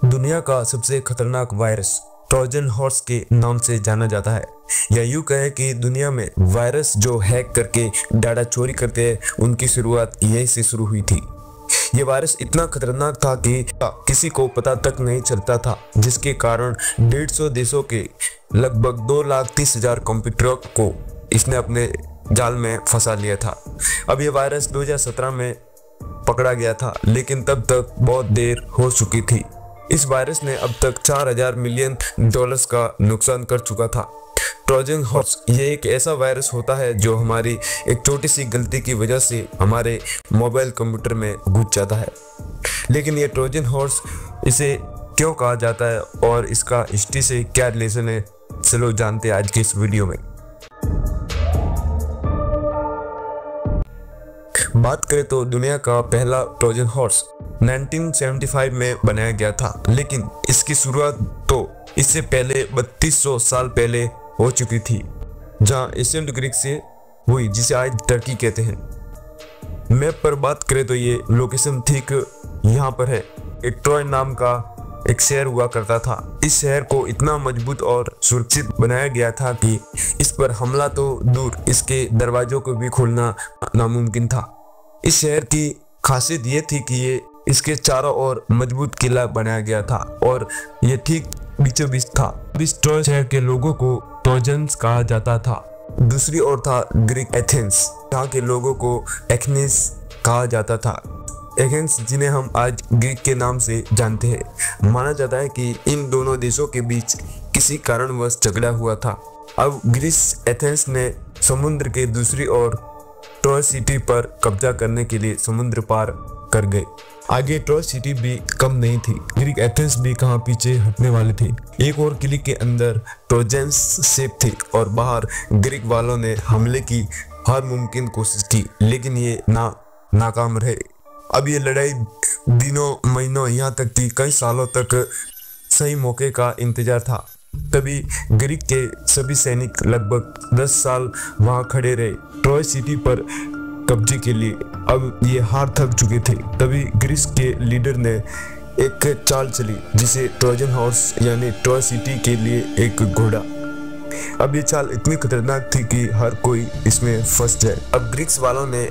दुनिया का सबसे खतरनाक वायरस ट्रोजन हॉर्स के नाम से जाना जाता है। या यूं कहें कि दुनिया में वायरस जो हैक करके डाटा चोरी करते हैं उनकी शुरुआत यहीं से शुरू हुई थी। ये वायरस इतना खतरनाक था कि किसी को पता तक नहीं चलता था, जिसके कारण 150 देशों के लगभग 2,30,000 कंप्यूटरों को इसने अपने जाल में फंसा लिया था। अब ये वायरस 2017 में पकड़ा गया था, लेकिन तब तक बहुत देर हो चुकी थी। इस वायरस ने अब तक $4,000 मिलियन का नुकसान कर चुका था। ट्रोजन हॉर्स ये एक ऐसा वायरस होता है जो हमारी एक छोटी सी गलती की वजह से हमारे मोबाइल कंप्यूटर में घुस जाता है। लेकिन ये ट्रोजन हॉर्स इसे क्यों कहा जाता है और इसका हिस्ट्री से क्या रिलेशन है, चलो जानते हैं आज के इस वीडियो में। बात करें तो दुनिया का पहला ट्रोजन हॉर्स 1975 में बनाया गया था, लेकिन इसकी शुरुआत तो इससे पहले 3200 साल पहले हो चुकी थी, जहां एशियन ग्रीक से हुई, जिसे आज टर्की कहते हैं। मैप पर बात करें तो ये लोकेशन ठीक यहाँ पर है। एक ट्रॉय नाम का एक शहर हुआ करता था। इस शहर को इतना मजबूत और सुरक्षित बनाया गया था कि इस पर हमला तो दूर, इसके दरवाजों को भी खोलना नामुमकिन था। इस शहर की खासियत ये थी कि ये इसके चारों ओर मजबूत किला बनाया गया था और ये ठीक बीचों बीच था। इस ट्रॉय शहर के लोगों को ट्रोजन्स कहा जाता था। दूसरी ओर था ग्रीक एथेंस, जहाँ के लोगों को एथेंस कहा जाता था। एथेंस जिन्हें हम आज ग्रीक के नाम से जानते हैं। माना जाता है कि इन दोनों देशों के बीच किसी कारणवश झगड़ा हुआ था। अब ग्रीस एथेंस ने समुद्र के दूसरी ओर ट्रॉय सिटी पर कब्जा करने के लिए समुद्र पार कर गए। आगे ट्रॉय सिटी भी कम नहीं थी, ग्रीक एथेंस भी कहां पीछे हटने वाले थे। एक और किले के अंदर ट्रोजन्स सेफ थे और बाहर ग्रीक वालों ने हमले की हर मुमकिन कोशिश की, लेकिन ये नाकाम रहे। अब ये लड़ाई दिनों महीनों यहाँ तक कि कई सालों तक सही मौके का इंतजार था। तभी ग्रीक के सभी सैनिक लगभग 10 साल वहां खड़े रहे ट्रॉय सिटी पर कब्जे के लिए। अब ये हार थक चुके थे। तभी ग्रीस के लीडर ने एक चाल चली, जिसे ट्रोजन हॉर्स यानी ट्रॉय सिटी के लिए एक घोड़ा। अब ये चाल इतनी खतरनाक थी कि हर कोई इसमें फंस जाए। अब ग्रीक्स वालों ने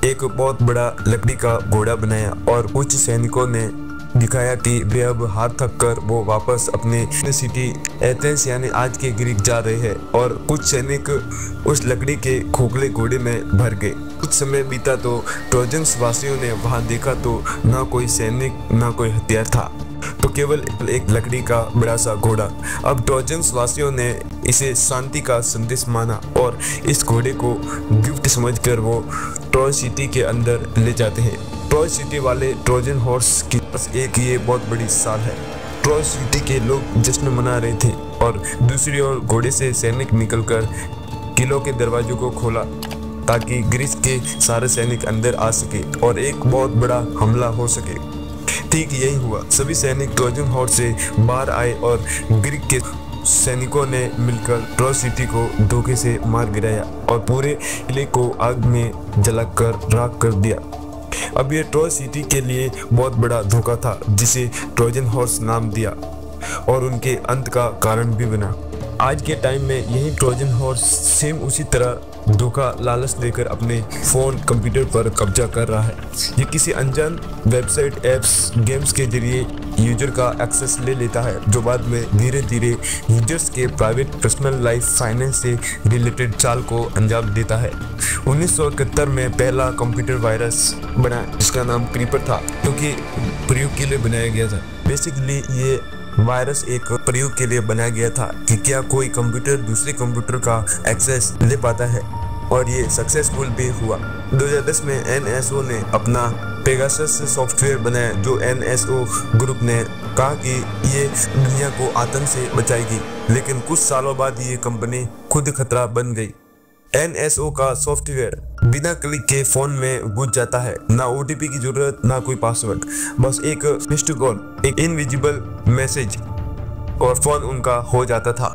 एक बहुत बड़ा लकड़ी का घोड़ा बनाया और कुछ सैनिकों ने दिखाया कि वे अब हार थक कर वो वापस अपने सिटी एथेंस यानी आज के ग्रीक जा रहे हैं, और कुछ सैनिक उस लकड़ी के खोखले घोड़े में भर गए। कुछ समय बीता तो ट्रोजन्स वासियों ने वहां देखा तो ना कोई सैनिक ना कोई हथियार था, तो केवल एक लकड़ी का बड़ा सा घोड़ा। अब ट्रोजन्स वासियों ने इसे शांति का संदेश माना और इस घोड़े को गिफ्ट समझकर वो ट्रॉय सिटी के अंदर ले जाते हैं। ट्रॉय सिटी वाले ट्रोजन हॉर्स की एक ये बहुत बड़ी साल है। ट्रॉय सिटी के लोग जश्न मना रहे थे और दूसरी ओर घोड़े से सैनिक निकलकर किलों के दरवाजों को खोला ताकि ग्रीस के सारे सैनिक अंदर आ सके और एक बहुत बड़ा हमला हो सके। ठीक यही हुआ। सभी सैनिक ट्रोजन हॉर्स से बाहर आए और ग्रीक के सैनिकों ने मिलकर ट्रॉय सिटी को धोखे से मार गिराया और पूरे किले को आग में जलाकर राख कर दिया। अब ये ट्रॉय सिटी के लिए बहुत बड़ा धोखा था, जिसे ट्रोजन हॉर्स नाम दिया और उनके अंत का कारण भी बना। आज के टाइम में यही ट्रोजन हॉर्स सेम उसी तरह धोखा लालच देकर अपने फ़ोन कंप्यूटर पर कब्जा कर रहा है। ये किसी अनजान वेबसाइट एप्स गेम्स के जरिए यूजर का एक्सेस ले लेता है, जो बाद में धीरे धीरे यूजर्स के प्राइवेट पर्सनल लाइफ फाइनेंस से रिलेटेड चाल को अंजाम देता है। 1971 में पहला कंप्यूटर वायरस बना जिसका नाम क्रीपर था, क्योंकि प्रयोग के लिए बनाया गया था। बेसिकली ये वायरस एक प्रयोग के लिए बनाया गया था कि क्या कोई कंप्यूटर दूसरे कंप्यूटर का एक्सेस ले पाता है, और ये सक्सेसफुल भी हुआ। 2010 में NSO ने अपना पेगासस सॉफ्टवेयर बनाया, जो NSO ग्रुप ने कहा कि ये दुनिया को आतंक से बचाएगी, लेकिन कुछ सालों बाद ये कंपनी खुद खतरा बन गई। NSO का सॉफ्टवेयर बिना क्लिक के फोन में घुस जाता है, ना OTP की जरूरत ना कोई पासवर्ड, बस एक मिस्ड कॉल, एक इनविजिबल मैसेज और फोन उनका हो जाता था।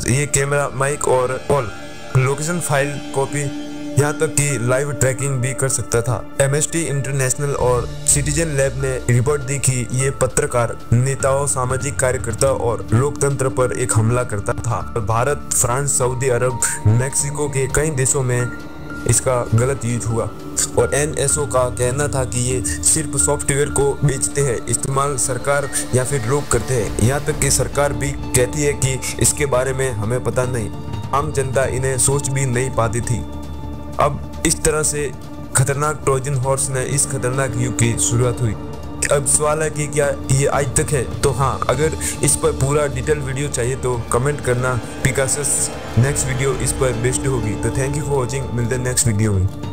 ये कैमरा, माइक और कॉल लोकेशन फाइल कॉपी यहाँ तक कि लाइव ट्रैकिंग भी कर सकता था। एमनेस्टी इंटरनेशनल और सिटीजन लैब ने रिपोर्ट दी कि ये पत्रकार नेताओं, सामाजिक कार्यकर्ता और लोकतंत्र पर एक हमला करता था। भारत, फ्रांस, सऊदी अरब, मैक्सिको के कई देशों में इसका गलत यूज हुआ और एनएसओ का कहना था कि ये सिर्फ सॉफ्टवेयर को बेचते हैं, इस्तेमाल सरकार या फिर लोग करते हैं। यहाँ तक कि सरकार भी कहती है कि इसके बारे में हमें पता नहीं, आम जनता इन्हें सोच भी नहीं पाती थी। अब इस तरह से खतरनाक ट्रोजन हॉर्स ने इस खतरनाक युग की शुरुआत हुई। अब सवाल है कि क्या ये आज तक है? तो हाँ, अगर इस पर पूरा डिटेल वीडियो चाहिए तो कमेंट करना। पिगासस नेक्स्ट वीडियो इस पर बेस्ड होगी। तो थैंक यू फॉर वॉचिंग, मिलते हैं नेक्स्ट वीडियो में।